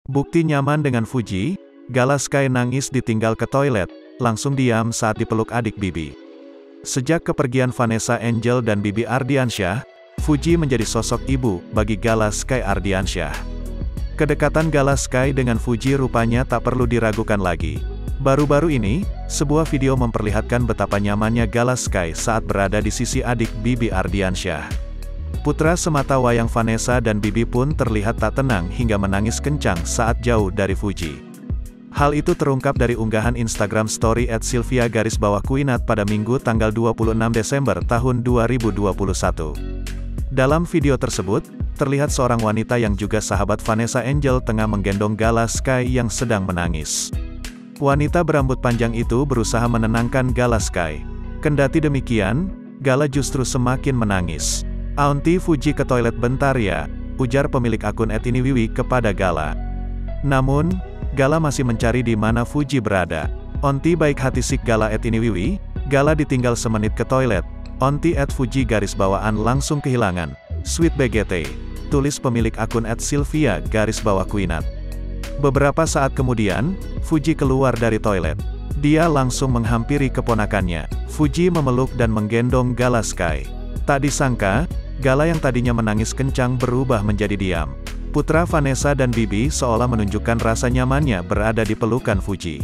Bukti nyaman dengan Fuji, Gala Sky nangis ditinggal ke toilet, langsung diam saat dipeluk adik Bibi. Sejak kepergian Vanessa Angel dan Bibi Ardiansyah, Fuji menjadi sosok ibu bagi Gala Sky Ardiansyah. Kedekatan Gala Sky dengan Fuji rupanya tak perlu diragukan lagi. Baru-baru ini, sebuah video memperlihatkan betapa nyamannya Gala Sky saat berada di sisi adik Bibi Ardiansyah. Putra semata wayang Vanessa dan Bibi pun terlihat tak tenang hingga menangis kencang saat jauh dari Fuji. Hal itu terungkap dari unggahan Instagram story @sylvia_quinat pada Minggu tanggal 26 Desember tahun 2021. Dalam video tersebut, terlihat seorang wanita yang juga sahabat Vanessa Angel tengah menggendong Gala Sky yang sedang menangis. Wanita berambut panjang itu berusaha menenangkan Gala Sky. Kendati demikian, Gala justru semakin menangis. "Aunty Fuji ke toilet bentar ya," ujar pemilik akun @iniwiwi kepada Gala. Namun, Gala masih mencari di mana Fuji berada. "Onti baik hati sik Gala @iniwiwi, Gala ditinggal semenit ke toilet. Onti @fuji_bawaan langsung kehilangan. Sweet BGT," tulis pemilik akun @sylvia_quinat. Beberapa saat kemudian, Fuji keluar dari toilet. Dia langsung menghampiri keponakannya. Fuji memeluk dan menggendong Gala Sky. Tak disangka, Gala yang tadinya menangis kencang berubah menjadi diam. Putra Vanessa dan Bibi seolah menunjukkan rasa nyamannya berada di pelukan Fuji.